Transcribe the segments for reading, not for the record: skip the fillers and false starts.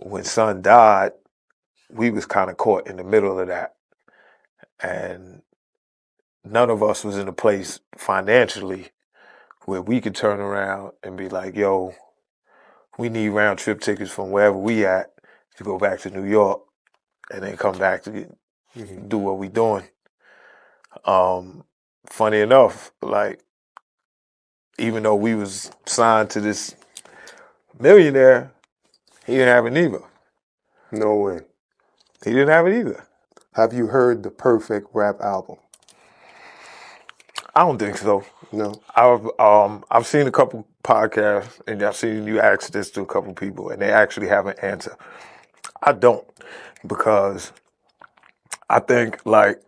when son died, we was kind of caught in the middle of that. And none of us was in a place financially where we could turn around and be like, yo, we need round trip tickets from wherever we at to go back to New York and then come back to do what we doing. Funny enough, like, even though we was signed to this millionaire, he didn't have it either. No way. He didn't have it either. Have you heard the perfect rap album? I don't think so. No. I've seen a couple podcasts, and I've seen you ask this to a couple people, and they actually have an answer. I don't, because I think like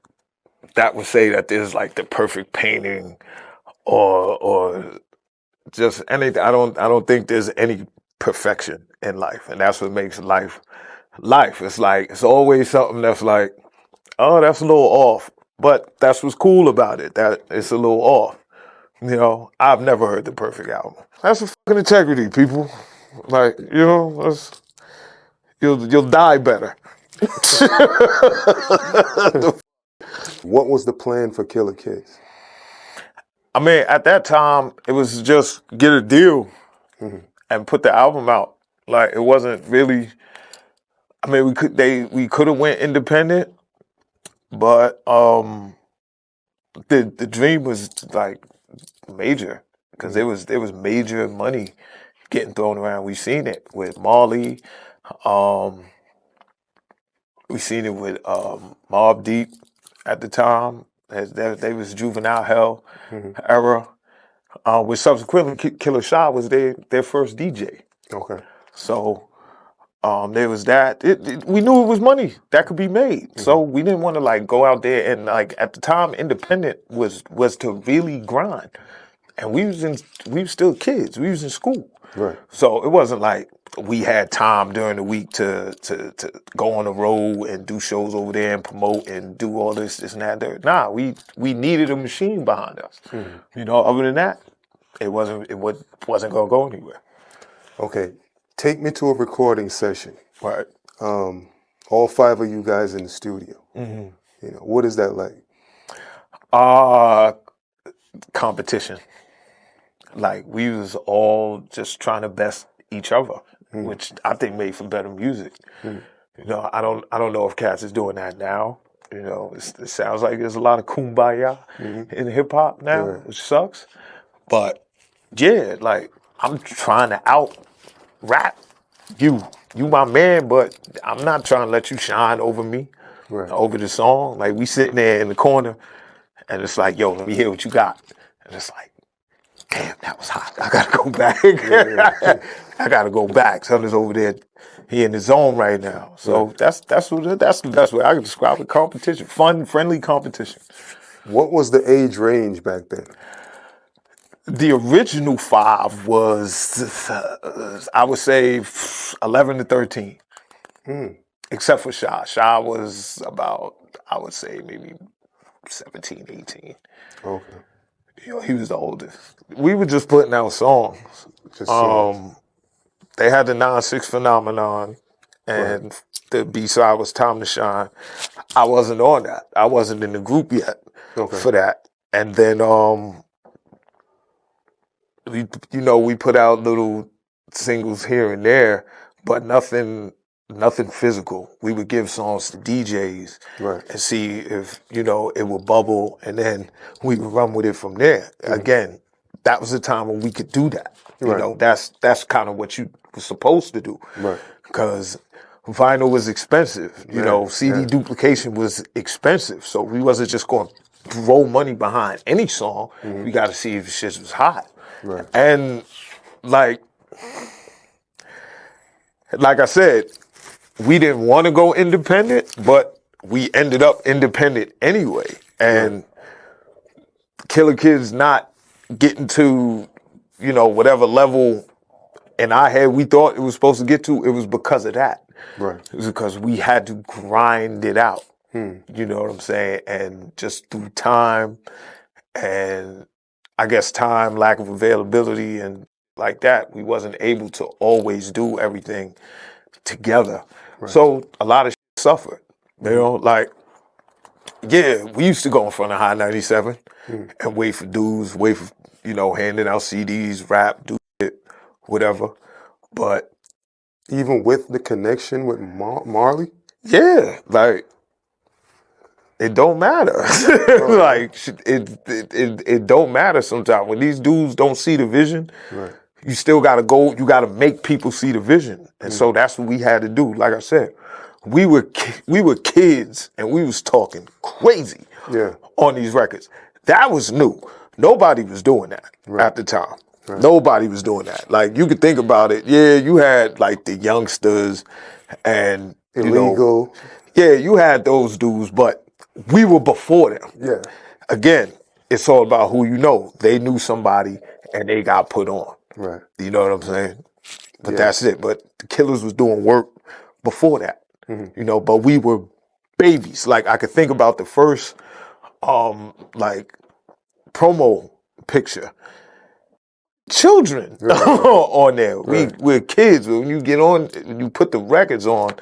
that would say that there's like the perfect painting or just anything. I don't think there's any perfection in life, and that's what makes life. It's like it's always something that's like, oh, that's a little off, but that's what's cool about it. That it's a little off. You know, I've never heard the perfect album. That's a fucking integrity, people. Like, you know, you'll die better. What was the plan for Killer KIDZ? I mean, at that time, it was just get a deal and put the album out. Like, it wasn't really. I mean, we could have went independent, but the dream was like major because there was major money getting thrown around. We've seen it with Marley. We've seen it with Mobb Deep at the time. They was Juvenile Hell era. Which subsequently Killer Sha was their first DJ. Okay. So there was that. We knew it was money that could be made. So we didn't want to like go out there and like at the time independent was to really grind. And we was still kids. We was in school. Right. So it wasn't like we had time during the week to go on the road and do shows over there and promote and do all this and that. There. Nah, we needed a machine behind us. You know, other than that, it wasn't gonna go anywhere. Okay. Take me to a recording session. Right. All five of you guys in the studio. You know, what is that like? Competition. Like, we was all just trying to best each other, which I think made for better music. You know, I don't know if cats is doing that now. You know, it sounds like there's a lot of kumbaya in hip hop now, which sucks. But yeah, like, I'm trying to out rap you my man, but I'm not trying to let you shine over me, over the song. Like, we sitting there in the corner, and it's like, yo, let me hear what you got. And it's like, damn, that was hot. I gotta go back. I gotta go back. Something's over there. He in the zone right now. So that's the best way I can describe it. Competition, fun, friendly competition. What was the age range back then? The original 5 was, I would say, 11 to 13. Except for Sha. Sha was about, I would say, maybe 17, 18. Okay. You know, he was the oldest. We were just putting out songs. They had the 9-6 Phenomenon, and the B-side was Time to Shine. I wasn't on that. I wasn't in the group yet for that. And then we put out little singles here and there, but nothing physical. We would give songs to DJs and see if, you know, it would bubble, and then we would run with it from there. Again, that was the time when we could do that. You know, that's kind of what you were supposed to do. Because vinyl was expensive. You know, CD duplication was expensive. So we wasn't just going to throw money behind any song. We got to see if the shit was hot. And like I said, we didn't want to go independent, but we ended up independent anyway. And Killer KIDZ not getting to, you know, whatever level in our head we thought it was supposed to get to, it was because of that. It was because we had to grind it out. You know what I'm saying? And just through time and I guess time, lack of availability and like that, we wasn't able to always do everything together. So a lot of shit suffered. You know, like, yeah, we used to go in front of High 97 and wait for dudes, wait for, you know, handing out CDs, rap, do shit, whatever. But Even with the connection with Marley? yeah, like, it don't matter. Like, it don't matter sometimes. When these dudes don't see the vision, you still got to go, you got to make people see the vision. And so that's what we had to do. Like I said, we were kids and we was talking crazy on these records. That was new. Nobody was doing that at the time. Nobody was doing that. Like, you could think about it. Yeah, you had like the youngsters and Illegal. Yeah, you had those dudes, but we were before them. Yeah. Again, it's all about who you know. They knew somebody and they got put on. Right. You know what I'm saying? But that's it. But the Killers was doing work before that. You know, but we were babies. Like, I could think about the first like promo picture. Children on there. We're kids. When you get on, when you put the records on,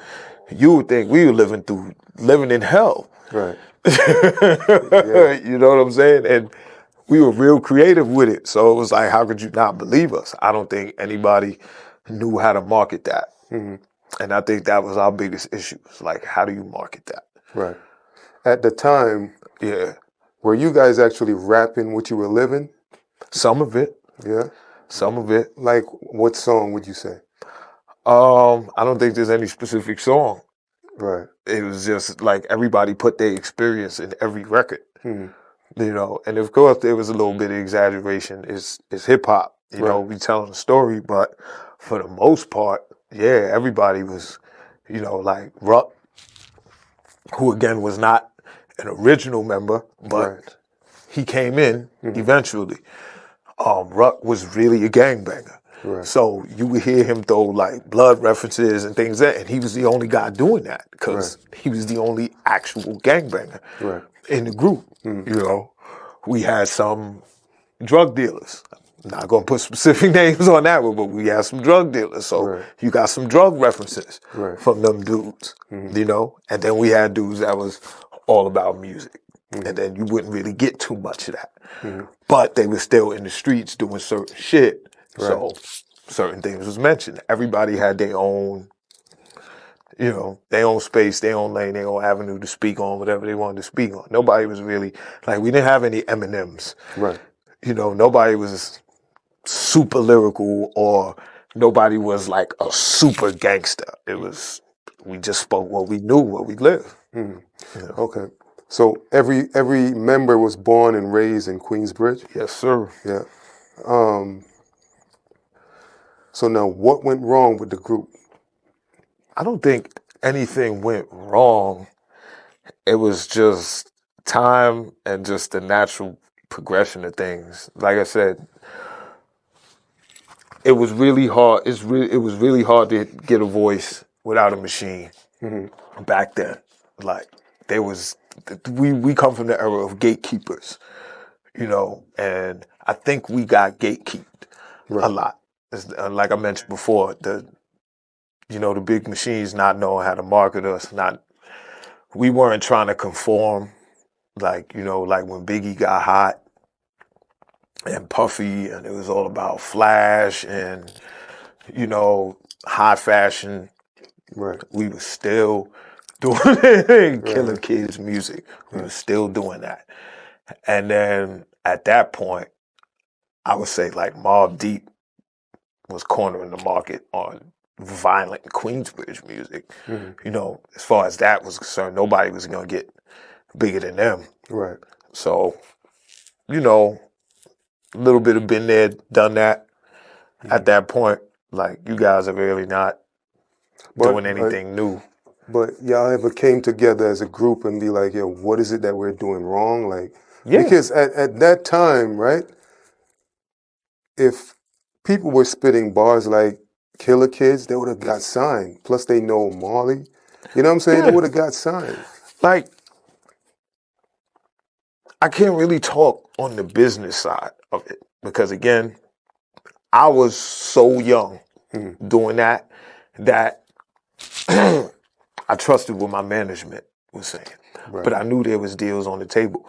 you would think we were living in hell. Right. You know what I'm saying? And we were real creative with it. So it was like, how could you not believe us? I don't think anybody knew how to market that. And I think that was our biggest issue. It's like, how do you market that? Right. At the time, were you guys actually rapping what you were living? Some of it. Yeah. Some of it. Like, what song would you say? I don't think there's any specific song. Right. It was just like everybody put their experience in every record. You know, and of course there was a little bit of exaggeration. It's hip hop. You know, we telling a story, but for the most part, yeah, everybody was, you know, like Ruck, who again was not an original member, but he came in eventually. Ruck was really a gangbanger. So you would hear him throw like blood references and things like that, and he was the only guy doing that because he was the only actual gangbanger in the group. You know, we had some drug dealers. I'm not gonna put specific names on that one, but we had some drug dealers. So you got some drug references from them dudes. You know, and then we had dudes that was all about music, and then you wouldn't really get too much of that. But they were still in the streets doing certain shit. So certain things was mentioned. Everybody had their own, you know, their own space, their own lane, their own avenue to speak on whatever they wanted to speak on. Nobody was really, like, we didn't have any Eminems. You know, nobody was super lyrical or nobody was like a super gangster. It was, we just spoke what we knew, what we lived. You know? Okay. So every member was born and raised in Queensbridge? Yes, sir. Yeah. So now what went wrong with the group? I don't think anything went wrong. It was just time and just the natural progression of things. Like I said, it was really hard. It was really hard to get a voice without a machine back then. Like, there was, we come from the era of gatekeepers, you know, and I think we got gatekeeped a lot. Like I mentioned before, the big machines not knowing how to market us, we weren't trying to conform, like, you know, like when Biggie got hot and Puffy, and it was all about flash and, you know, high fashion. We were still doing Killer KIDZ music. We were still doing that. And then at that point, I would say like Mobb Deep was cornering the market on violent Queensbridge music. You know, as far as that was concerned, nobody was going to get bigger than them. So, you know, a little bit of been there, done that. At that point, like, you guys are really not doing anything new. But y'all ever came together as a group and be like, yo, what is it that we're doing wrong? Like, because at that time, right, if people were spitting bars like Killer KIDZ, they would have got signed. Plus they know Marley. You know what I'm saying? They would have got signed. Like, I can't really talk on the business side of it because, again, I was so young doing that I trusted what my management was saying, Right. but I knew there was deals on the table.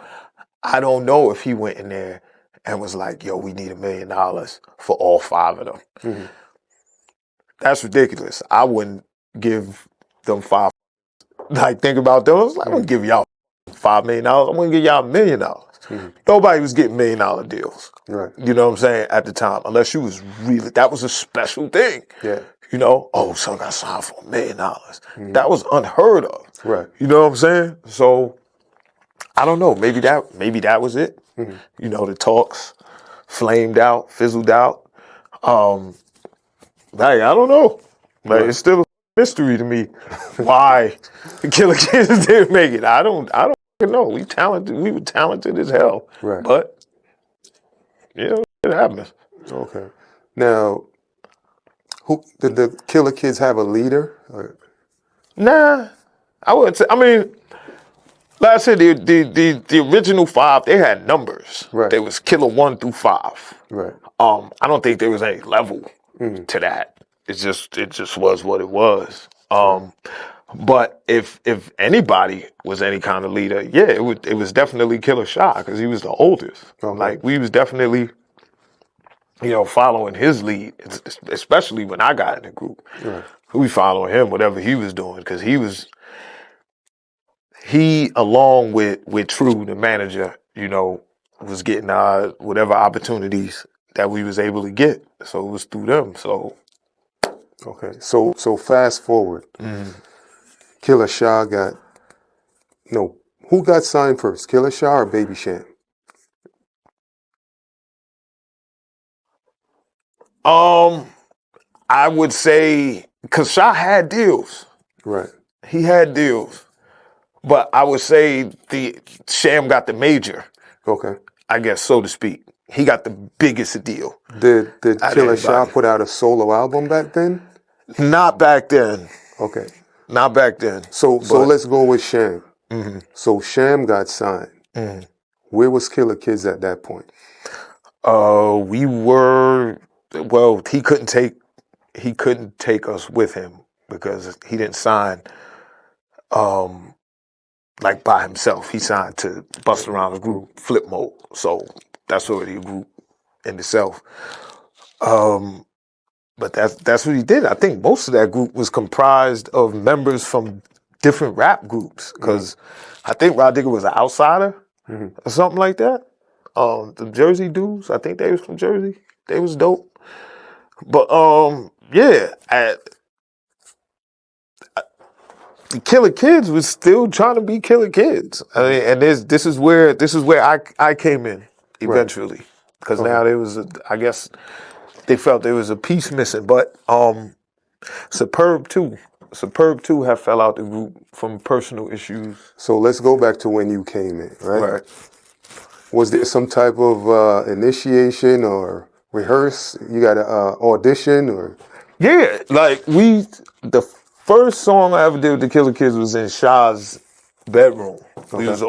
I don't know if he went in there and was like, yo, we need $1 million for all 5 of them. Mm-hmm. That's ridiculous. I wouldn't give them 5. Like, think about those. I wouldn't give y'all $5 million. I wouldn't give y'all $1 million. Mm-hmm. Nobody was getting $1 million deals. Right. You know what I'm saying? At the time, unless you was really, that was a special thing. Yeah. You know, oh, son got signed for $1 million. That was unheard of. Right. You know what I'm saying? So I don't know. Maybe that was it. Mm-hmm. You know, the talks flamed out, fizzled out. Like, I don't know. Like, it's still a mystery to me why the Killer Kids didn't make it. I don't know. We were talented as hell. Right. But you know, it happens. Okay. Now, who did the Killer Kids have a leader? Or? Nah, I wouldn't say. I mean, like I said, the original 5, they had numbers. Right. There was Killer 1 through 5. Right. I don't think there was any level to that. It just was what it was. But if anybody was any kind of leader, yeah, it was definitely Killer Sha because he was the oldest. Okay. Like, we was definitely, you know, following his lead, especially when I got in the group. Right. We following him, whatever he was doing, because he along with True, the manager, you know, was getting whatever opportunities that we was able to get. So it was through them. So Okay. So fast forward. Killa Sha who got signed first? Killa Sha or Baby Sham? I would say, because Sha had deals. Right. He had deals. But I would say the Sham got the major, Okay. I guess, so to speak. He got the biggest deal. Did Killa Sha anybody. put out a solo album back then? Not back then. Okay. Not back then. So let's go with Sham. Mm-hmm. So Sham got signed. Mm-hmm. Where was Killer Kids at that point? We were, well, he couldn't take us with him because he didn't sign like by himself. He signed to Bust Around the Group, Flip Mode. So that's already a group in itself. But that's what he did. I think most of that group was comprised of members from different rap groups because I think Rod Digger was an outsider or something like that. The Jersey dudes, I think they was from Jersey. They was dope. But yeah, the Killer Kids was still trying to be Killer Kids. I mean, and this is where I came in eventually because now there was I guess they felt there was a piece missing. But Superb too have fell out the group from personal issues. So let's go back to when you came in, right? Right. Was there some type of initiation or rehearse? You got an audition or? Yeah, like the first song I ever did with the Killer Kids was in Sha's bedroom. We was it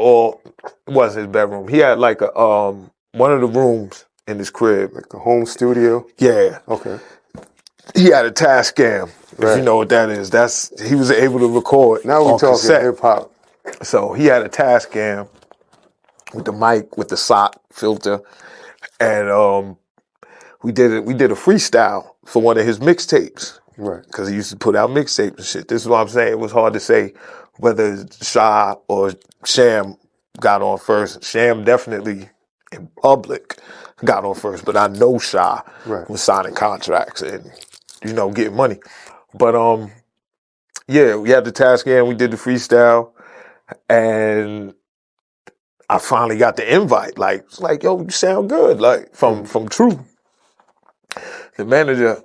wasn't his bedroom. He had like a one of the rooms in his crib. Like a home studio? Yeah. Okay. He had a Tascam, if you know what that is. He was able to record. Now we're talking cassette. hip hop. So he had a Tascam with the mic, with the sock filter, and we did a freestyle for one of his mixtapes. Right. Because he used to put out mixtapes and shit. This is what I'm saying. It was hard to say whether Sha or Sham got on first. Sham definitely in public got on first, but I know Sha was signing contracts and, you know, getting money. But yeah, we had the Tascam, we did the freestyle, and I finally got the invite. Like, it's like, yo, you sound good. Like, from True. The manager,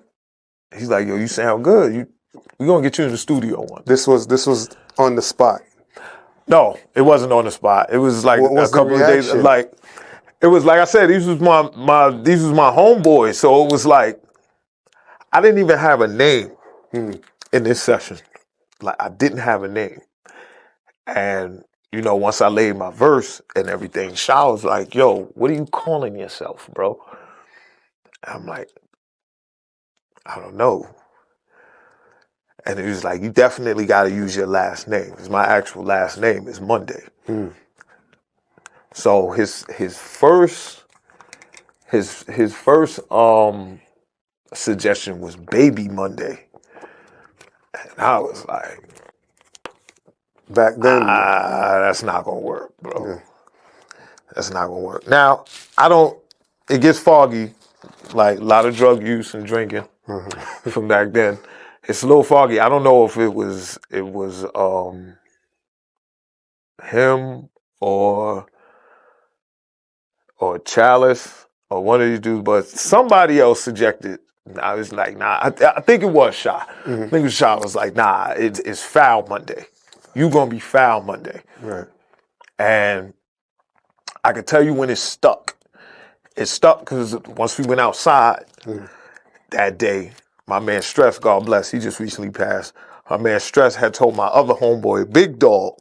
he's like, yo, you sound good. We're gonna get you in the studio one. This was on the spot. No, it wasn't on the spot. It was like a couple of days. Like, it was like I said, these was my homeboys. So it was like I didn't even have a name in this session. Like, I didn't have a name. And, you know, once I laid my verse and everything, Sha was like, yo, what are you calling yourself, bro? And I'm like, I don't know. And he was like, you definitely got to use your last name. Because my actual last name is Monday. So his first suggestion was Baby Monday. And I was like, Back then, that's not going to work, bro. yeah. That's not going to work. Now, it gets foggy, like a lot of drug use and drinking from back then. It's a little foggy. I don't know if it was him or Chalice or one of these dudes, but somebody else suggested. I was like, nah. I think it was Sha. I think it was Sha was like, nah. It's Foul Monday. You gonna be Foul Monday. Right. And I could tell you when it stuck. It stuck because once we went outside that day, my man Stress, God bless, he just recently passed. My man Stress had told my other homeboy, Big Dog,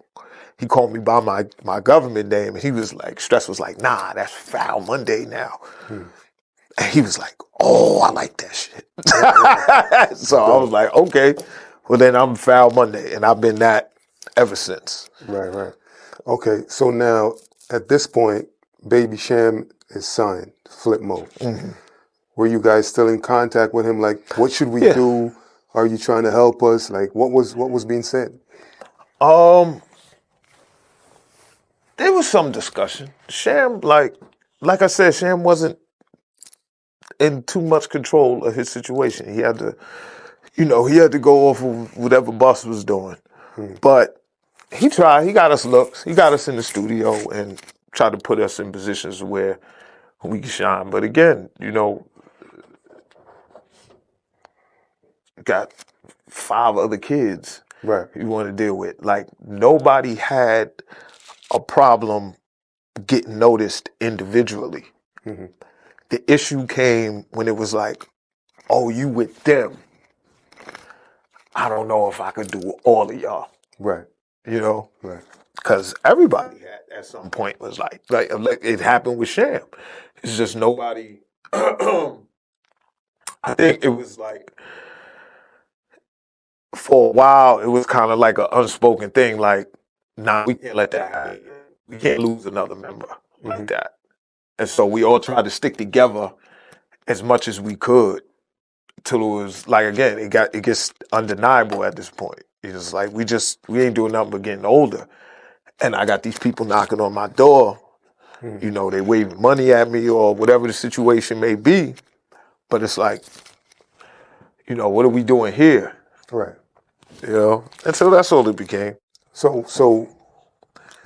he called me by my government name, and he was like, Stress was like, nah, that's Foul Monday now. And he was like, oh, I like that shit. So I was like, okay, well then I'm Foul Monday, and I've been that ever since. Right. Okay, so now at this point, Baby Sham is signed, Flip Mode. Were you guys still in contact with him? Like, what should we do? Are you trying to help us? Like, what was being said? There was some discussion. Sham, like I said, Sham wasn't in too much control of his situation. He had to, he had to go off of whatever Bus was doing. But he tried. He got us looks. He got us in the studio and tried to put us in positions where we could shine. But again, got 5 other kids you want to deal with. Like, nobody had a problem getting noticed individually. The issue came when it was like, oh, you with them. I don't know if I could do all of y'all. Right. Right. Because everybody at some point was like it happened with Sham. It's just nobody. I think it was like, for a while, it was kind of like an unspoken thing. Like, nah, we can't let that happen. We can't lose another member like that. And so we all tried to stick together as much as we could till it was like, again, it gets undeniable at this point. It's like we ain't doing nothing but getting older. And I got these people knocking on my door. They waving money at me or whatever the situation may be. But it's like, what are we doing here? Right. And so that's all it became. So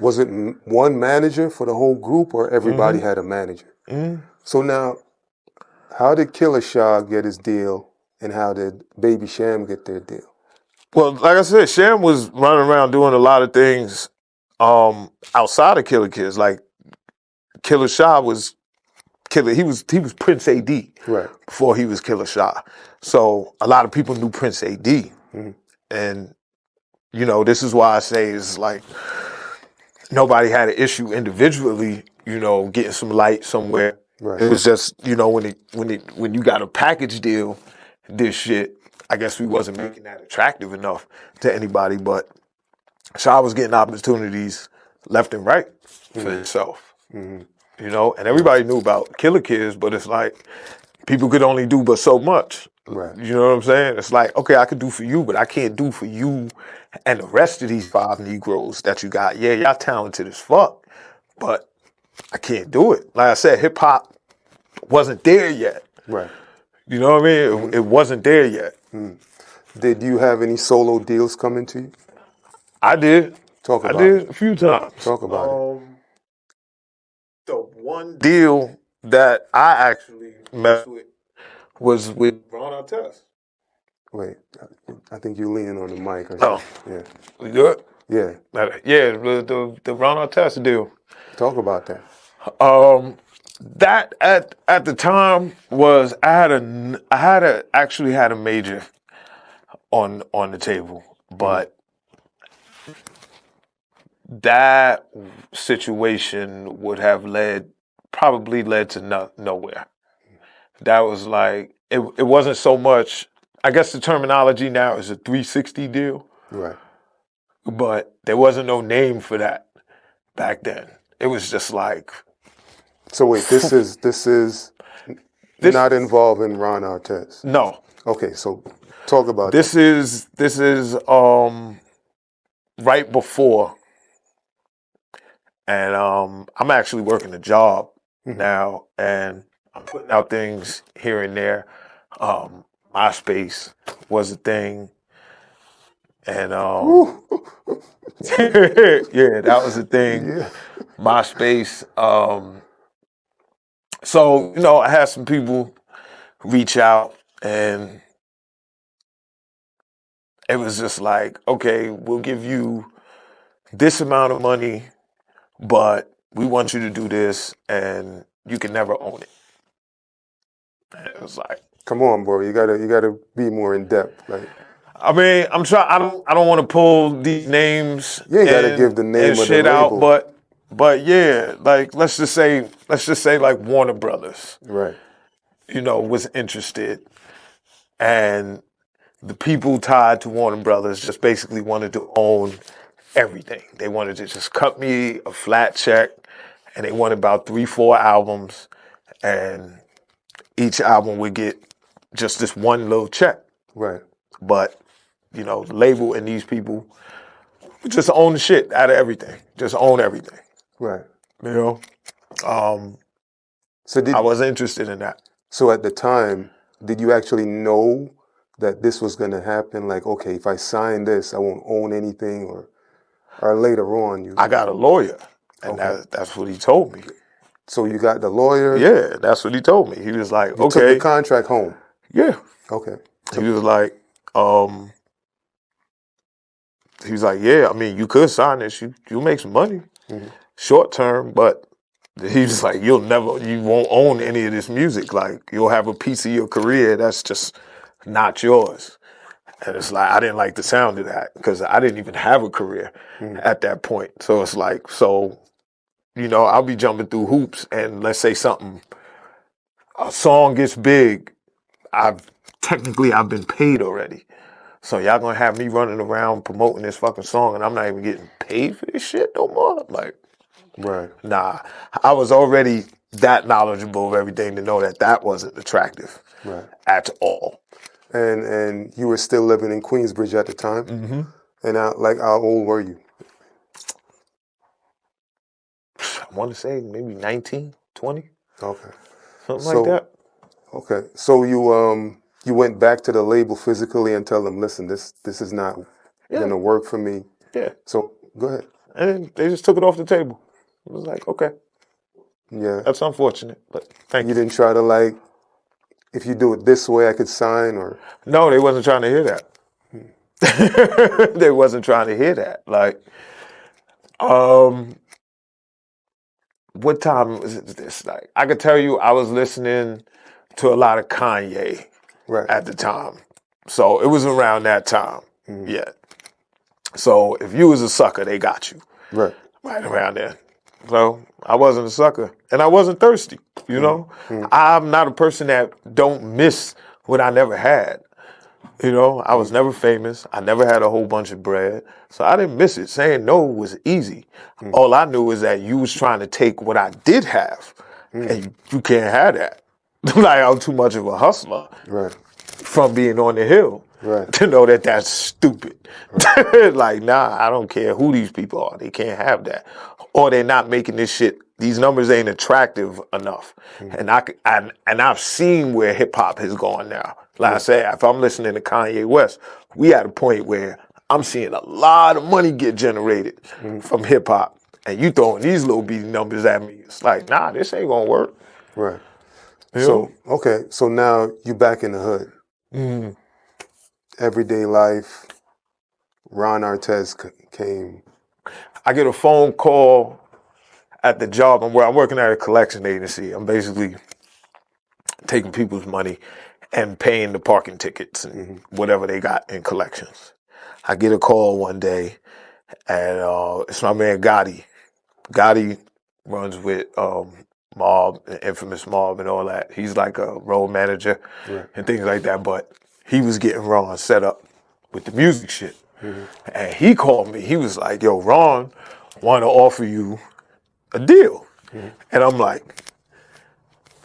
was it one manager for the whole group, or everybody had a manager? So now, how did Killer Sha get his deal, and how did Baby Sham get their deal? Well, like I said, Sham was running around doing a lot of things outside of Killer Kids. Like, Killer Sha was Killer. He was Prince AD before he was Killer Sha. So a lot of people knew Prince AD, and this is why I say it's like nobody had an issue individually. Getting some light somewhere. Right. It was just when you got a package deal, this shit. I guess we wasn't making that attractive enough to anybody, but Sha was getting opportunities left and right for himself. And everybody knew about Killer Kids, but it's like people could only do but so much. Right. You know what I'm saying? It's like, okay, I could do for you, but I can't do for you and the rest of these 5 Negroes that you got. Yeah, y'all talented as fuck, but I can't do it. Like I said, hip hop wasn't there yet. Right. You know what I mean? It wasn't there yet. Did you have any solo deals coming to you? I did. Talk about it. I did it. A few times. Talk about it. The one deal that I actually messed with was with Ron Artest. Wait, I think you're leaning on the mic. Oh. Yeah. You good? Yeah. Yeah, the Ron Artest deal. Talk about that. That at the time was I actually had a major on the table, but that situation would have probably led to nowhere. That was like it wasn't so much I guess the terminology now is a 360 deal, Right. but there wasn't no name for that back then. It was just like So wait, this is this. not involving Ron Artest. No, Okay, so talk about that. this is right before, and I'm actually working a job now, and I'm putting out things here and there. MySpace was a thing, and yeah, that was a thing. Yeah. MySpace. So I had some people reach out, and it was just like, okay, we'll give you this amount of money, but we want you to do this, and you can never own it. And it was like, Come on, bro. You gotta be more in depth. Like, I mean, I'm trying. I don't want to pull these names. you ain't gotta give the name of the shit label. out, but yeah, like let's just say like Warner Brothers, right. Was interested, and the people tied to Warner Brothers just basically wanted to own everything. They wanted to just cut me a flat check, and they wanted about 3-4 albums, and each album would get just this one little check. Right. But, the label and these people just own the shit out of everything. Just own everything. Right. So I was interested in that. So at the time, did you actually know that this was gonna happen? Like, okay, if I sign this, I won't own anything, or later on you. I got a lawyer, and that's what he told me. So you got the lawyer. Yeah, that's what he told me. He was like, You okay. took the contract home. Yeah. Okay. He was like, yeah, I mean, you could sign this. You make some money, short term, but he was like, you won't own any of this music. Like, you'll have a piece of your career that's just not yours. And it's like, I didn't like the sound of that because I didn't even have a career at that point. So it's like, I'll be jumping through hoops, and let's say a song gets big, I've been paid already. So y'all gonna have me running around promoting this fucking song, and I'm not even getting paid for this shit no more? Like, right. Nah, I was already that knowledgeable of everything to know that wasn't attractive at all. And you were still living in Queensbridge at the time? Mm-hmm. And how old were you? I want to say maybe 19, 20. Okay. Something like that. Okay. So you went back to the label physically and tell them, listen, this is not gonna work for me. Yeah. So go ahead. And they just took it off the table. It was like, okay. Yeah. That's unfortunate, but thank you. You didn't try to if you do it this way, I could sign, or? No, they wasn't trying to hear that. They wasn't trying to hear that. Like, what time was this? Like, I could tell you I was listening to a lot of Kanye at the time. So it was around that time. Mm-hmm. Yeah. So if you was a sucker, they got you. Right around there. So I wasn't a sucker, and I wasn't thirsty, Mm-hmm. I'm not a person that don't miss what I never had. I was never famous. I never had a whole bunch of bread. So I didn't miss it. Saying no was easy. Mm. All I knew is that you was trying to take what I did have, and you can't have that. Like, I'm too much of a hustler from being on the hill to know that that's stupid. Right. Like, nah, I don't care who these people are. They can't have that. Or they're not making this shit. These numbers ain't attractive enough. And I've seen where hip hop has gone now. Like I said, if I'm listening to Kanye West, we at a point where I'm seeing a lot of money get generated from hip hop. And you throwing these little beating numbers at me. It's like, nah, this ain't gonna work. Right. So now you back in the hood. Mm-hmm. Everyday life. Ron Artest came. I get a phone call at the job. I'm working at a collection agency. I'm basically taking people's money and paying the parking tickets and whatever they got in collections. I get a call one day, and it's my man Gotti. Gotti runs with Mob, the infamous Mob, and all that. He's like a road manager and things like that. But he was getting Ron set up with the music shit. And he called me. He was like, yo, Ron want to offer you a deal. And I'm like,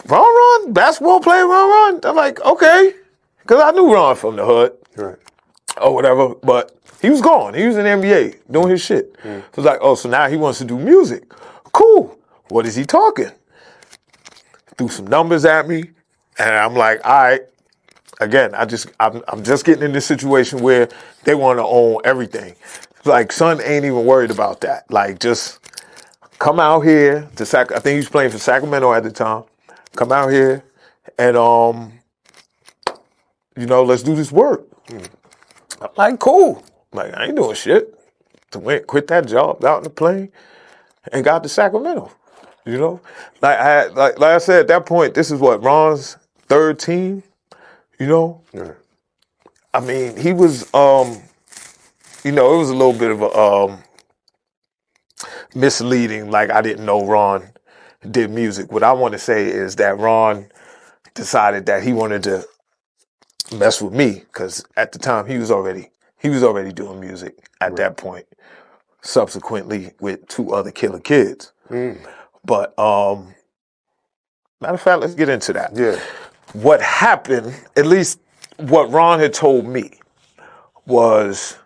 Ron, basketball player Ron? I'm like, okay. Because I knew Ron from the hood. Right. Or whatever, but he was gone. He was in the NBA doing his shit. So it was like, oh, so now he wants to do music. Cool. What is he talking? Threw some numbers at me, and I'm like, all right. Again, I'm just getting in this situation where they want to own everything. Like, son ain't even worried about that. Like, just come out here to I think he was playing for Sacramento at the time. Come out here and let's do this work. I'm like, cool. Like, I ain't doing shit. So went, quit that job, out in the plane, and got to Sacramento. Like I said, at that point, this is what, Ron's third team. Yeah. I mean, he was, it was a little bit of a misleading. Like, I didn't know Ron did music. What I want to say is that Ron decided that he wanted to mess with me, because at the time he was already doing music at that point, subsequently with 2 other Killer Kids. But matter of fact, let's get into that. Yeah. What happened, at least what Ron had told me, was,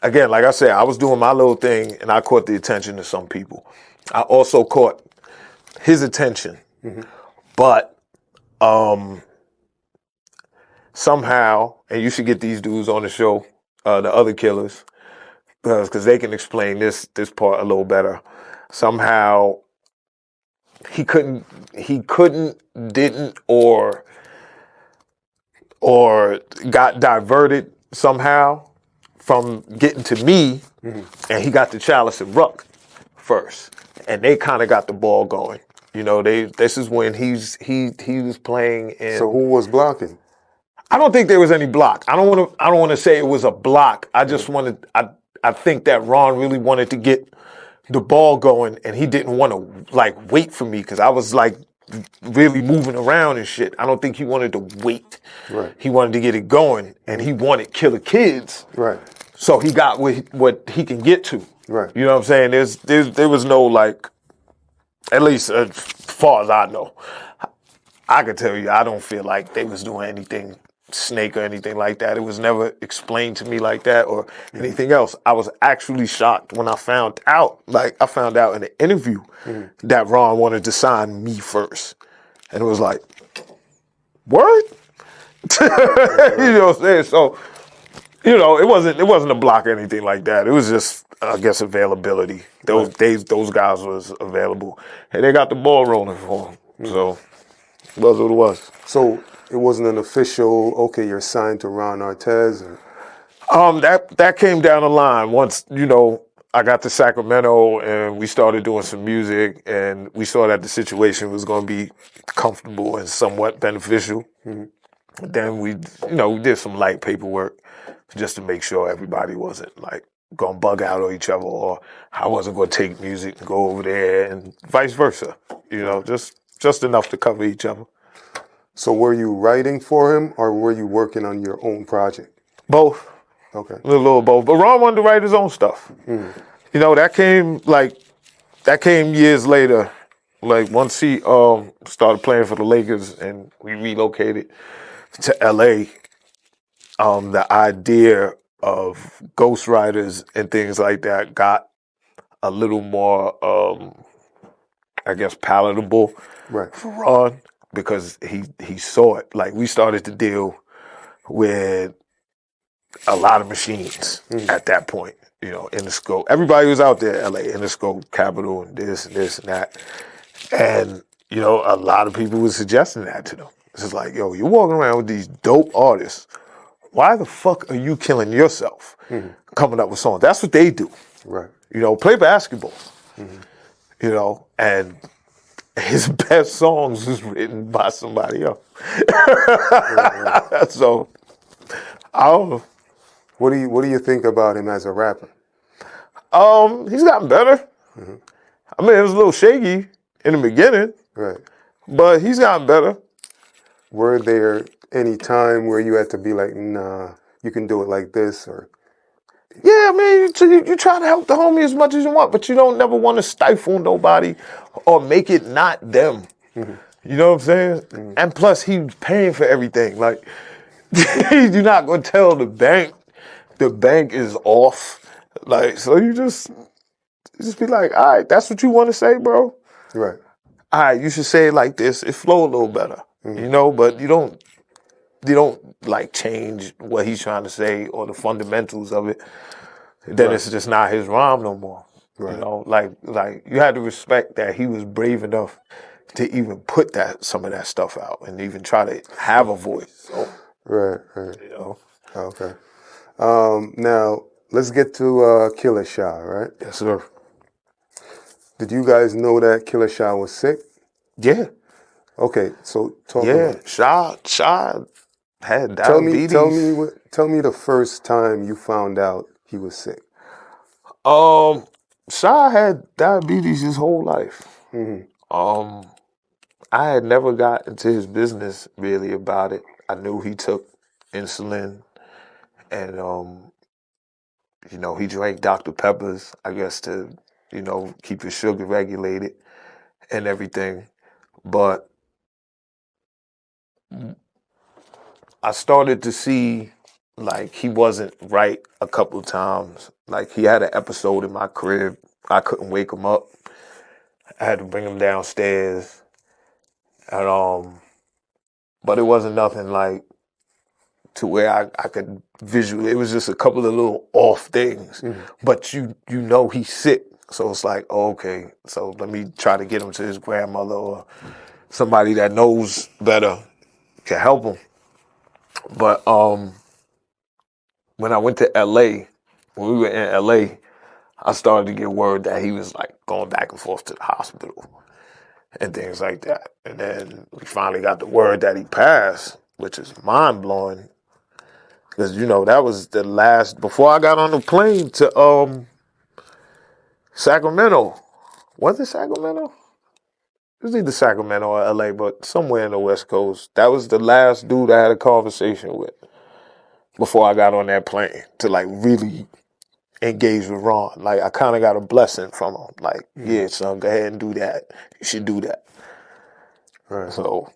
again, like I said, I was doing my little thing and I caught the attention of some people. I also caught his attention, but somehow, and you should get these dudes on the show, the other killers, because they can explain this part a little better. Somehow, he didn't, or got diverted somehow from getting to me, and he got the Chalice and Ruck first, and they kind of got the ball going. This is when he was playing in. So who was blocking? I don't think there was any block. I don't want to say it was a block. I just wanted. I think that Ron really wanted to get the ball going, and he didn't want to wait for me, because I was really moving around and shit. I don't think he wanted to wait. Right. He wanted to get it going, and he wanted Killer Kids. Right. So he got what he can get to. Right. You know what I'm saying? There was no, at least as far as I know, I could tell you, I don't feel like they was doing anything snake or anything like that. It was never explained to me like that or anything else. I was actually shocked when I found out. I found out in an interview that Ron wanted to sign me first. And it was like, word? You know what I'm saying? So, it wasn't a block or anything like that. It was just, I guess, availability. Those guys was available. And they got the ball rolling for them. So, it was what it was. So, it wasn't an official, okay, you're signed to Ron Artest? Or... That came down the line once, I got to Sacramento and we started doing some music, and we saw that the situation was going to be comfortable and somewhat beneficial. Then we did some light paperwork just to make sure everybody wasn't going to bug out on each other, or I wasn't going to take music and go over there, and vice versa. Just enough to cover each other. So were you writing for him, or were you working on your own project? Both. Okay. A little of both. But Ron wanted to write his own stuff. That came years later. Once he started playing for the Lakers and we relocated to LA, the idea of ghostwriters and things like that got a little more, palatable for Ron, because he saw it. We started to deal with a lot of machines at that point, in the scope. Everybody was out there, LA, in the scope, Capital, and this and that. And, a lot of people were suggesting that to them. It's just like, yo, you're walking around with these dope artists. Why the fuck are you killing yourself coming up with songs? That's what they do. Right. Play basketball. And his best songs was written by somebody else. So, I don't know. What do you think about him as a rapper? He's gotten better. I mean, it was a little shaky in the beginning. Right. But he's gotten better. Were there any time where you had to be like, nah, you can do it like this, or? Yeah, man, you try to help the homie as much as you want, but you don't never want to stifle nobody or make it not them. Mm-hmm. You know what I'm saying? Mm-hmm. And plus, he's paying for everything. Like, you're not going to tell the bank is off. Like, so you just be like, all right, that's what you want to say, bro? Right. All right, you should say it like this. It flow a little better, you know, but you don't like change what he's trying to say or the fundamentals of it. Then it's just not his rhyme no more. Right. You know, like you had to respect that he was brave enough to even put some of that stuff out and even try to have a voice. So, right. you know. Okay. Now let's get to Killa Sha, right? Yes, sir. Did you guys know that Killa Sha was sick? Yeah. Okay, so talk about it. Sha had diabetes. Tell me the first time you found out he was sick. Sha had diabetes his whole life. Mm-hmm. I had never got into his business really about it. I knew he took insulin and you know, he drank Dr. Peppers, I guess, to, you know, keep his sugar regulated and everything. But I started to see, like, he wasn't right a couple of times. Like, he had an episode in my crib. I couldn't wake him up. I had to bring him downstairs. And, but it wasn't nothing, like, to where I could visually, it was just a couple of little off things. Mm-hmm. But you know he's sick. So it's like, oh, okay, so let me try to get him to his grandmother or somebody that knows better can help him. But when I went to LA, when we were in LA, I started to get word that he was like going back and forth to the hospital and things like that. And then we finally got the word that he passed, which is mind-blowing. Because, you know, that was the last, before I got on the plane to Sacramento. Was it Sacramento? It was either Sacramento or LA, but somewhere in the West Coast. That was the last dude I had a conversation with before I got on that plane to like really engage with Ron. Like I kind of got a blessing from him. Like, yeah, son, go ahead and do that. You should do that. Right. So,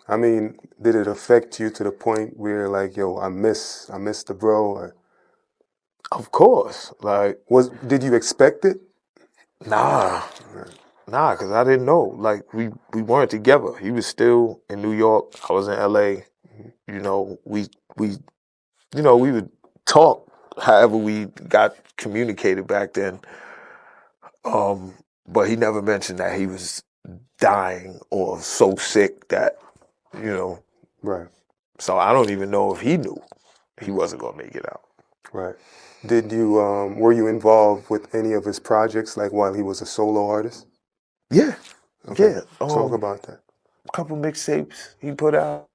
I mean, did it affect you to the point where like, yo, I miss the bro? Or? Of course. Like, did you expect it? Nah, because I didn't know. Like we weren't together. He was still in New York. I was in LA. You know, we would talk however we got communicated back then. But he never mentioned that he was dying or so sick that, you know. Right. So I don't even know if he knew he wasn't gonna make it out. Right. Did you were you involved with any of his projects like while he was a solo artist? Yeah. Okay. Yeah. Talk about that. A couple mixtapes he put out.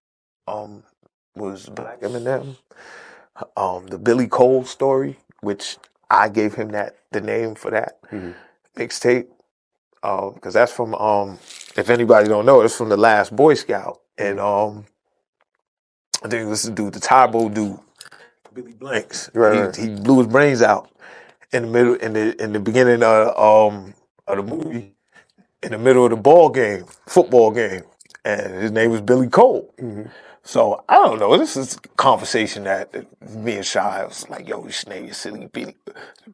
Was Black Eminem. The Billy Cole story, which I gave him the name for that mixtape. Because that's from if anybody don't know, it's from the Last Boy Scout. And I think it was the dude, the Tybo dude, Billy Blanks. Right. He blew his brains out in the middle in the beginning of the movie, in the middle of the football game. And his name was Billy Cole. So I don't know. This is a conversation that me and Sha was like, "Yo, you should name your silly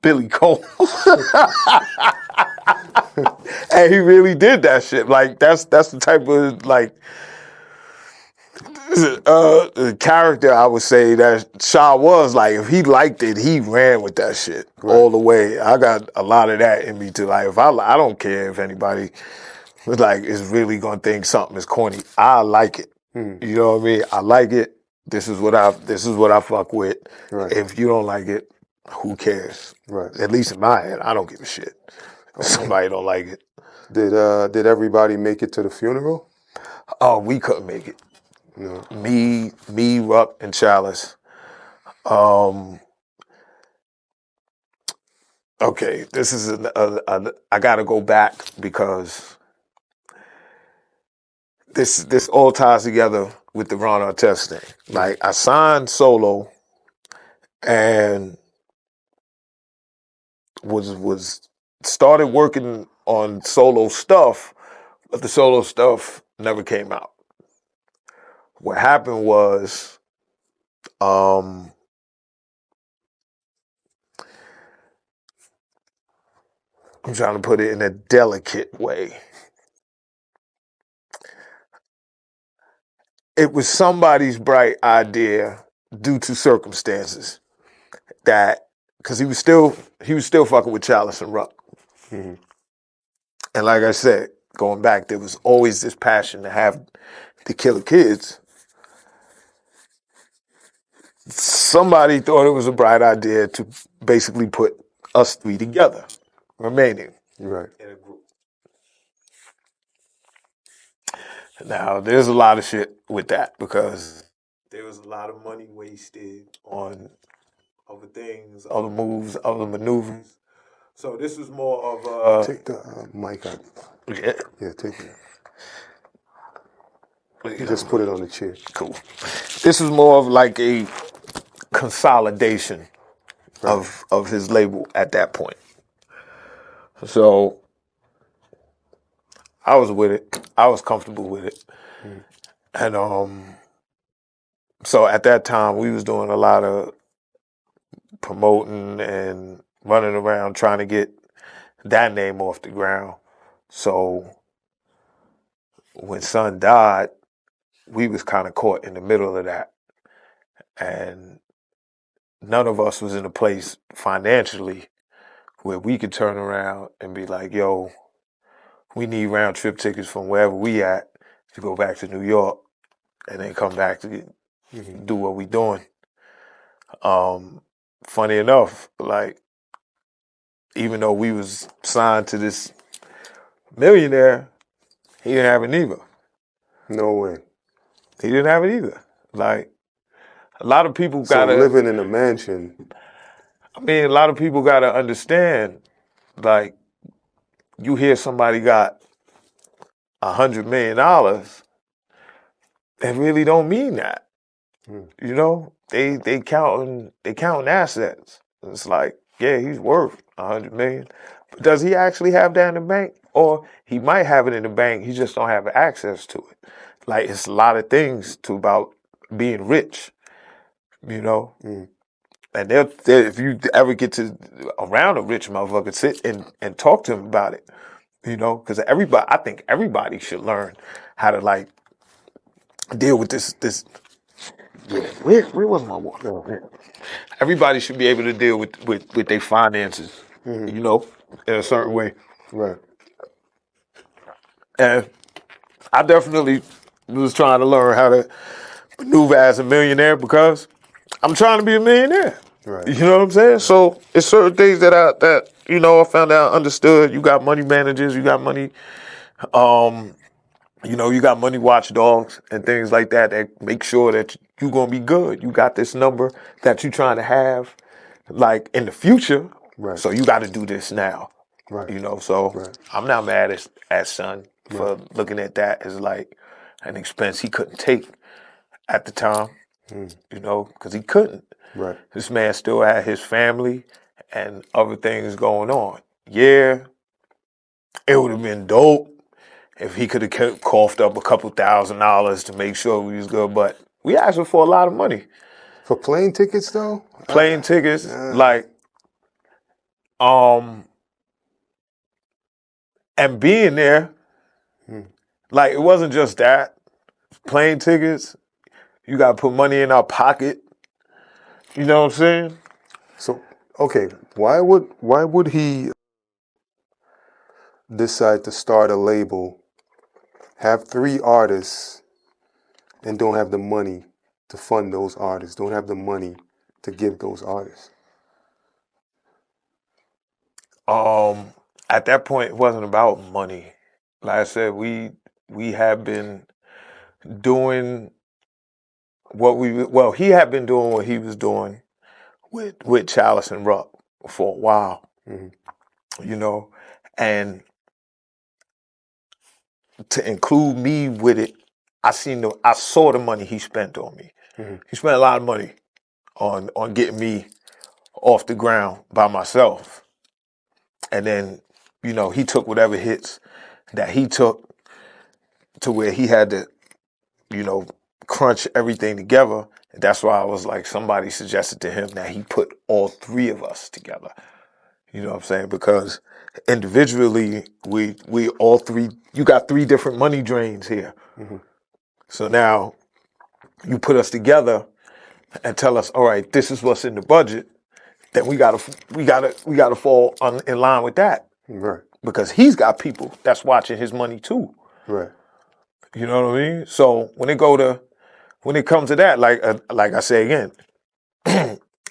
Billy Cole." And he really did that shit. Like that's the type of like the character I would say that Sha was. Like if he liked it, he ran with that shit all the way. I got a lot of that in me too. Like if I don't care if anybody like is really gonna think something is corny. I like it. You know what I mean? I like it. This is what I fuck with. Right. If you don't like it, who cares? Right. At least in my head, I don't give a shit. If somebody don't like it. Did everybody make it to the funeral? Oh, we couldn't make it. No. Me, Ruck, and Chalice. Okay, this is I gotta go back because this all ties together with the Ron Artest thing. Like I signed solo and was started working on solo stuff, but the solo stuff never came out. What happened was I'm trying to put it in a delicate way. It was somebody's bright idea due to circumstances that, because he was still fucking with Chalice and Ruck. Mm-hmm. And like I said, going back, there was always this passion to have the Killer Kids. Somebody thought it was a bright idea to basically put us three together, remaining Right. in a group. Now, there's a lot of shit with that because there was a lot of money wasted on other things, other moves, other maneuvers. So this was more of a... Take the mic out. Yeah. Yeah, take it. Just put it on the chair. Cool. This was more of like a consolidation of his label at that point. So I was with it. I was comfortable with it. And so at that time we was doing a lot of promoting and running around trying to get that name off the ground. So when Son died, we was kind of caught in the middle of that. And none of us was in a place financially where we could turn around and be like, yo, we need round trip tickets from wherever we at to go back to New York and then come back to do what we doing. Funny enough, like, even though we was signed to this millionaire, he didn't have it either. No way. He didn't have it either. Like, a lot of people So gotta... living in a mansion. I mean, a lot of people gotta understand, like, you hear somebody got $100 million, it really don't mean that. You know, they counting assets. It's like, yeah, he's worth $100 million, but does he actually have that in the bank? Or he might have it in the bank, he just don't have access to it. Like, it's a lot of things about being rich, you know. And they'll if you ever get to around a rich motherfucker, sit and talk to him about it, you know, because I think everybody should learn how to like deal with this. Where was my water? Everybody should be able to deal with their finances, you know, in a certain way. Right. And I definitely was trying to learn how to maneuver as a millionaire because I'm trying to be a millionaire. Right. You know what I'm saying? So it's certain things that I found out, understood. You got money managers, you got money, you got money watchdogs and things like that make sure that you're gonna be good. You got this number that you're trying to have, like in the future. Right. So you got to do this now. Right. You know. So Right. I'm not mad at Son for looking at that as like an expense he couldn't take at the time. You know, because he couldn't. Right. This man still had his family and other things going on. Yeah, it would have been dope if he could have coughed up a couple $1,000s to make sure we was good, but we asked him for a lot of money. For plane tickets, though? Plane tickets, like, and being there, like, it wasn't just that. Plane tickets, you got to put money in our pocket. You know what I'm saying? So, okay, why would he decide to start a label, have 3 artists, and don't have the money to fund those artists, don't have the money to give those artists? At that point, it wasn't about money. Like I said, we had been doing he had been doing what he was doing with Chalice and Ruck for a while, you know, and to include me with it I saw the money he spent on me. He spent a lot of money on getting me off the ground by myself. And then, he took whatever hits that he took to where he had to, crunch everything together. And that's why I was like, somebody suggested to him that he put all three of us together. You know what I'm saying? Because individually, we all three, you got three different money drains here. So now you put us together and tell us, all right, this is what's in the budget. Then we gotta fall in line with that. Right. Because he's got people that's watching his money too. Right. You know what I mean? So when it comes to that, like I say again,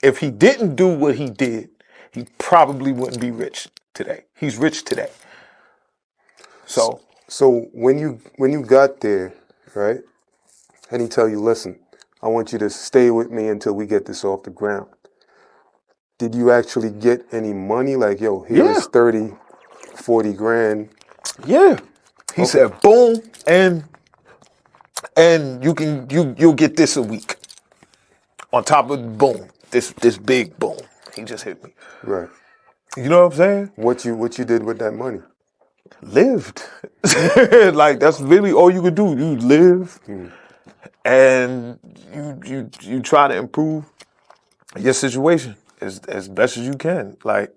if he didn't do what he did, he probably wouldn't be rich today. He's rich today. So when you got there, right? And he tell you, listen, I want you to stay with me until we get this off the ground. Did you actually get any money? Like, yo, here's 30, 40 grand. Yeah. He said, boom, and you'll get this a week. On top of boom, this big boom. He just hit me. Right. You know what I'm saying? What you did with that money? Lived. Like, that's really all you could do. You live and you try to improve your situation as best as you can. Like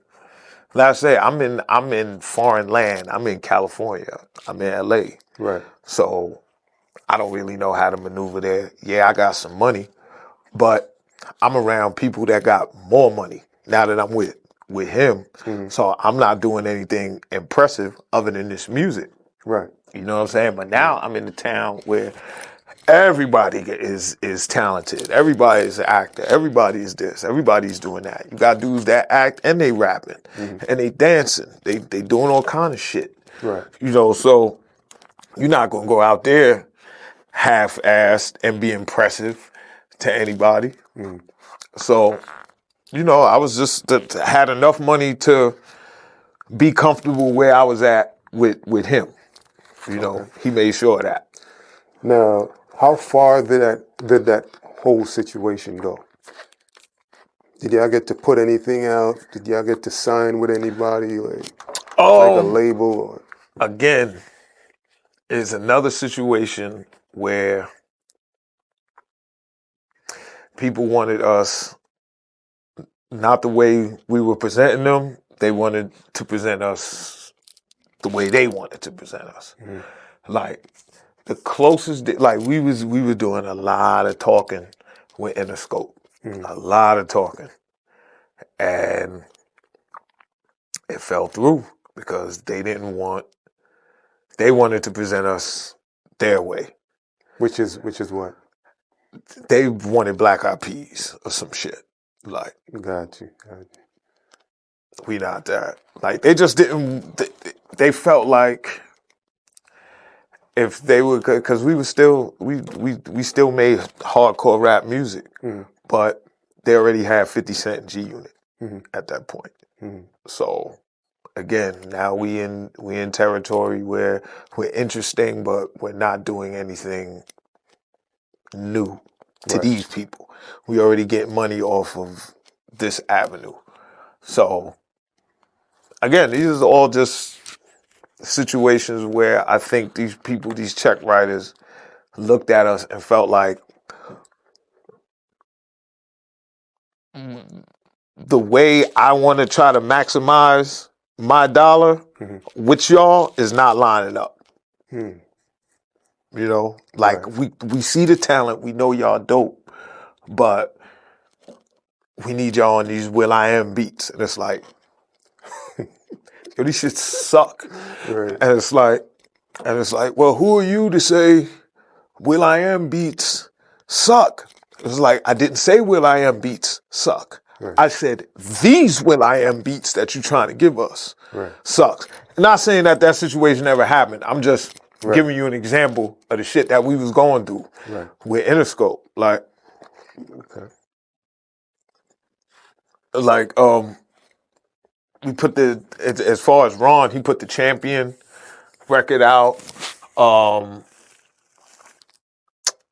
I say, I'm in foreign land. I'm in California. I'm in LA. Right. So I don't really know how to maneuver there. Yeah, I got some money, but I'm around people that got more money now that I'm with him. So I'm not doing anything impressive other than this music. Right. You know what I'm saying? But now I'm in a town where everybody is talented. Everybody is an actor. Everybody is this. Everybody's doing that. You got dudes that act and they rapping and they dancing. They doing all kind of shit. Right. So you're not gonna go out there half-assed and be impressive to anybody. So, I was just had enough money to be comfortable where I was at with him. He made sure of that. Now, how far did that whole situation go? Did y'all get to put anything out? Did y'all get to sign with anybody, like a label? Or? Again, is another situation where people wanted us not the way we were presenting them. They wanted to present us the way they wanted to present us. Like the closest, we were doing a lot of talking with Interscope, a lot of talking, and it fell through because they wanted to present us their way. Which is what? They wanted Black Eyed Peas or some shit. Like, got you. We not that. Like, they just didn't. They felt like if they were, because we still made hardcore rap music, but they already had 50 Cent and G Unit at that point. So again, now we in territory where we're interesting, but we're not doing anything new to these people. We already get money off of this avenue. So again, these are all just situations where I think these people, these check writers, looked at us and felt like the way I want to try to maximize my dollar with y'all is not lining up. We see the talent, we know y'all dope, but we need y'all on these will.i.am beats. And it's like, yo, these shit suck. Right. And it's like, well, who are you to say will.i.am beats suck? It's like, I didn't say will.i.am beats suck. Right. I said, these will.i.am beats that you're trying to give us sucks. Not saying that situation ever happened. I'm just giving you an example of the shit that we was going through with Interscope. We put as far as Ron, he put the Champion record out.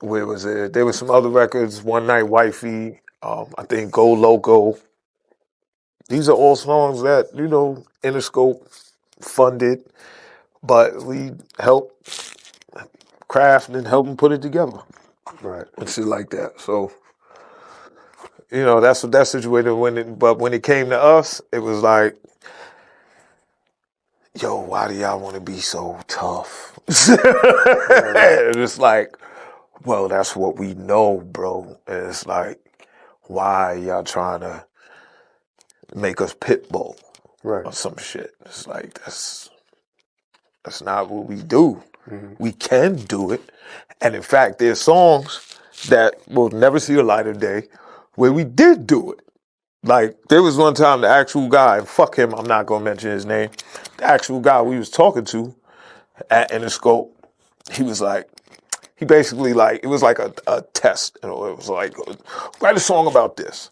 Where was it? There was some other records. One Night Wifey. I think Go Loco. These are all songs that, you know, Interscope funded, but we helped craft and help them put it together. Right. And shit like that. So, you know, that's what that situation but when it came to us, it was like, yo, why do y'all want to be so tough? And it's like, well, that's what we know, bro. And it's like, why y'all trying to make us pit bull Right. or some shit? It's like, that's not what we do. We can do it. And in fact, there's songs that will never see the light of day where we did do it. Like, there was one time the actual guy, and fuck him, I'm not going to mention his name, the actual guy we was talking to at Interscope, he was like, he basically like, it was like a test. You know, it was like, write a song about this.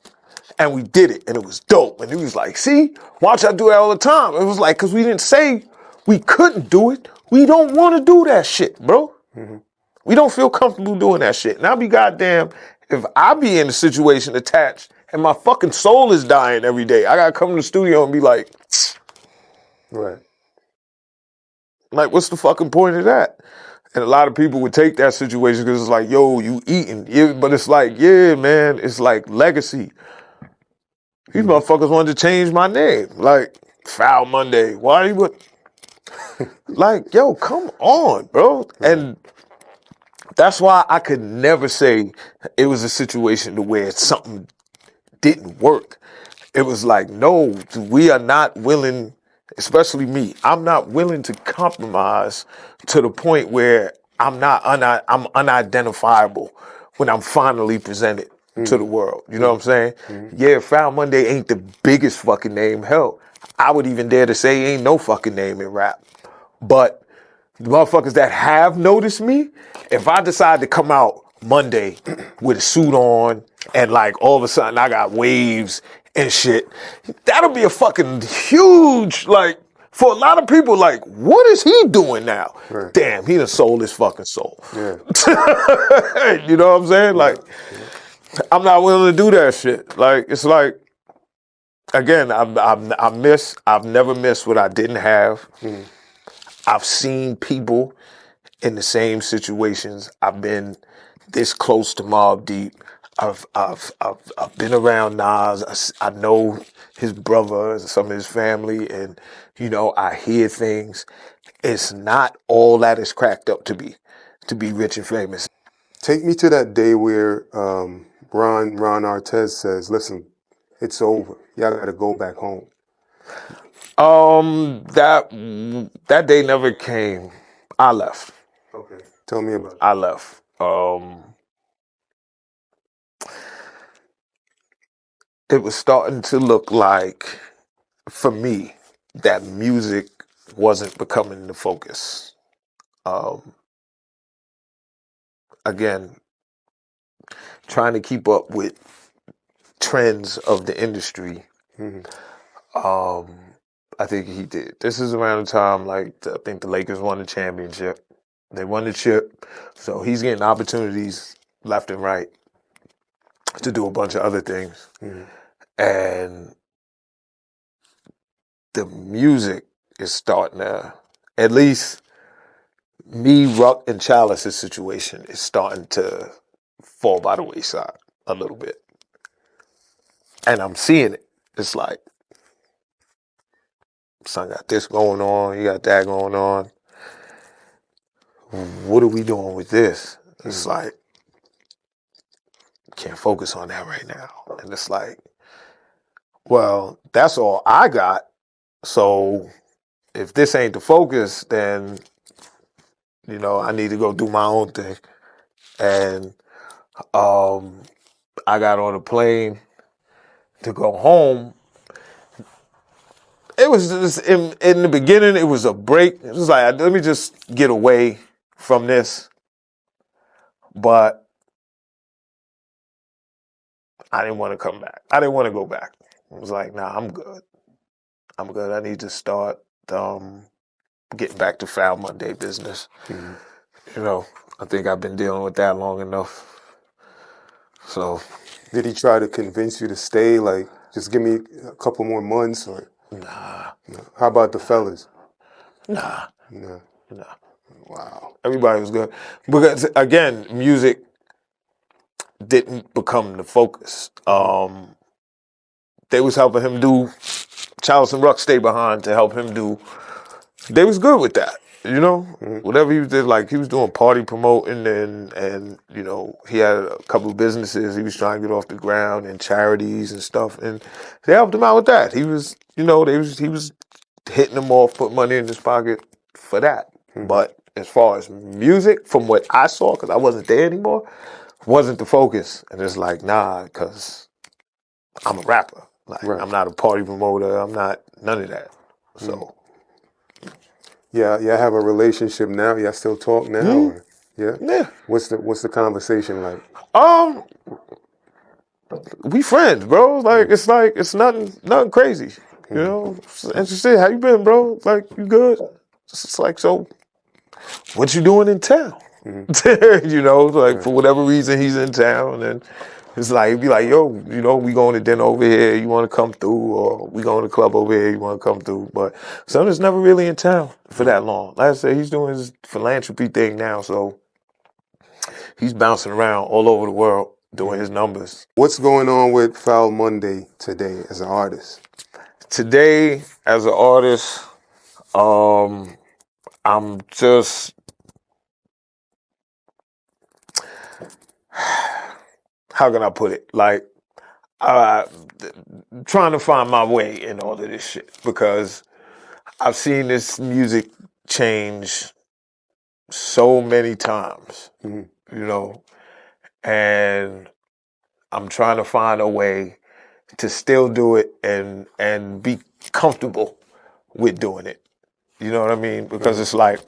And we did it, and it was dope. And he was like, see, watch I do that all the time. It was like, because we didn't say we couldn't do it. We don't want to do that shit, bro. We don't feel comfortable doing that shit. And I'll be goddamn if I be in a situation attached and my fucking soul is dying every day. I gotta come to the studio and be like, Right. like, what's the fucking point of that? And a lot of people would take that situation because it's like, yo, you eating. Yeah, but it's like, yeah, man, it's like legacy. These motherfuckers wanted to change my name. Like, Foul Monday. Why you would? Like, yo, come on, bro. And that's why I could never say it was a situation to where something didn't work. It was like, no, we are not willing, especially me, I'm not willing to compromise to the point where I'm unidentifiable when I'm finally presented to the world. You know what I'm saying? Yeah, Foul Monday ain't the biggest fucking name. Hell, I would even dare to say ain't no fucking name in rap. But the motherfuckers that have noticed me, if I decide to come out Monday with a suit on and like all of a sudden I got waves and shit, that'll be a fucking huge, like, for a lot of people, like, what is he doing now? Right. Damn, he done sold his fucking soul. Yeah. You know what I'm saying? Like, I'm not willing to do that shit. Like, it's like, again, I've never missed what I didn't have. I've seen people in the same situations. I've been this close to Mobb Deep. I've been around Nas. I know his brother and some of his family, and you know, I hear things. It's not all that it's cracked up to be rich and famous. Take me to that day where Ron Artest says, "Listen, it's over. Y'all got to go back home." That day never came. I left. Okay. Tell me about it. I left. It was starting to look like, for me, that music wasn't becoming the focus. Again, trying to keep up with trends of the industry. I think he did. This is around the time, like, I think the Lakers won the championship. They won the chip, so he's getting opportunities left and right to do a bunch of other things. And the music is starting to, at least me, Ruck, and Chalice's situation is starting to fall by the wayside a little bit. And I'm seeing it. It's like, son got this going on, you got that going on. What are we doing with this? It's like, can't focus on that right now. And it's like, well, that's all I got. So if this ain't the focus, then, you know, I need to go do my own thing. And I got on a plane to go home. It was just, in the beginning, it was a break. It was like, let me just get away from this. But I didn't want to come back. I didn't want to go back. It was like, nah, I'm good. I'm good. I need to start getting back to Foul Monday business. You know, I think I've been dealing with that long enough. So, Did he try to convince you to stay? Like, just give me a couple more months, or nah, no? How about the fellas? nah, No. nah. Wow. Everybody was good. Because, again, music didn't become the focus. They was helping him do, Charles and Ruck stayed behind to help him do, they was good with that, you know? Whatever he did, like he was doing party promoting and you know, he had a couple of businesses he was trying to get off the ground and charities and stuff, and they helped him out with that. He was, you know, he was hitting them off, put money in his pocket for that. But as far as music, from what I saw, because I wasn't there anymore, wasn't the focus. And it's like, nah, because I'm a rapper. Like, Right. I'm not a party promoter. I'm not none of that. So, Yeah, y'all have a relationship now. Y'all still talk now, or yeah? yeah. What's the conversation like? We friends, bro. Like, it's nothing crazy. You know, and she said, "How you been, bro? Like, you good?" It's like, so, what you doing in town? You know, like for whatever reason he's in town, and it's like he'd be like, "Yo, you know, we going to dinner over here. You want to come through, or we going to the club over here. You want to come through?" But son is never really in town for that long. Like I said, he's doing his philanthropy thing now, so he's bouncing around all over the world doing his numbers. What's going on with Foul Monday today as an artist? Today, as an artist, I'm just, how can I put it? Like, trying to find my way in all of this shit, because I've seen this music change so many times, you know, and I'm trying to find a way to still do it and be comfortable with doing it. You know what I mean? Because it's like,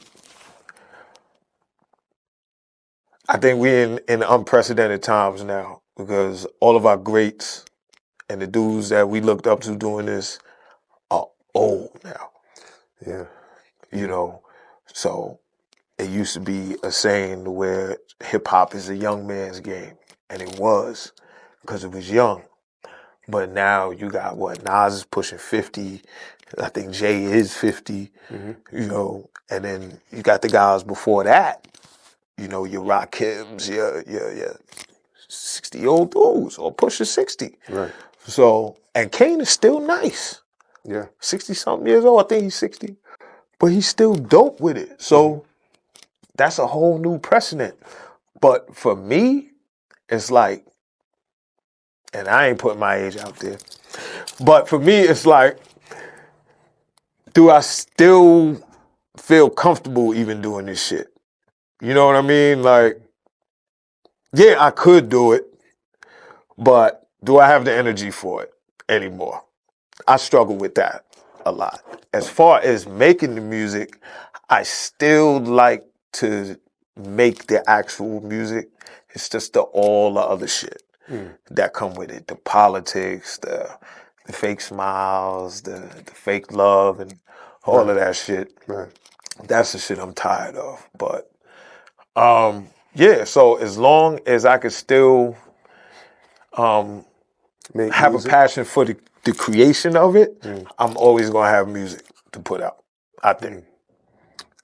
I think we're in unprecedented times now, because all of our greats and the dudes that we looked up to doing this are old now, Yeah. you know? So it used to be a saying where hip hop is a young man's game, and it was, because it was young. But now you got what, Nas is pushing 50, I think Jay is 50, you know, and then you got the guys before that, you know, your Rakims, your 60-year-old dudes, or pushing 60. Right. So, and Kane is still nice. Yeah. 60-something years old, I think he's 60. But he's still dope with it. So that's a whole new precedent. But for me, it's like, and I ain't putting my age out there, but for me, it's like, do I still feel comfortable even doing this shit? You know what I mean? Like, yeah, I could do it, but do I have the energy for it anymore? I struggle with that a lot. As far as making the music, I still like to make the actual music. It's just all the other shit that come with it. The politics, the fake smiles, the fake love, and all of that shit. Right. That's the shit I'm tired of. But yeah, so as long as I could still Make have music. a passion for the creation of it, I'm always gonna have music to put out, I think.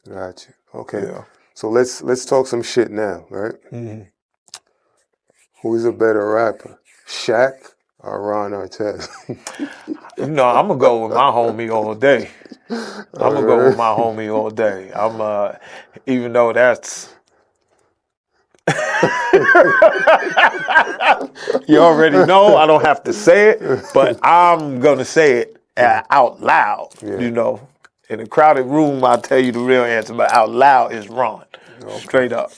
Got you. Okay. Yeah. So let's talk some shit now, right? Who is a better rapper, Shaq or Ron Artest? You know, I'm gonna go with my homie all day. I'm gonna go with my homie all day. I'm even though that's you already know, I don't have to say it, but I'm gonna say it out loud. You know, in a crowded room, I'll tell you the real answer, but out loud is Ron, straight up.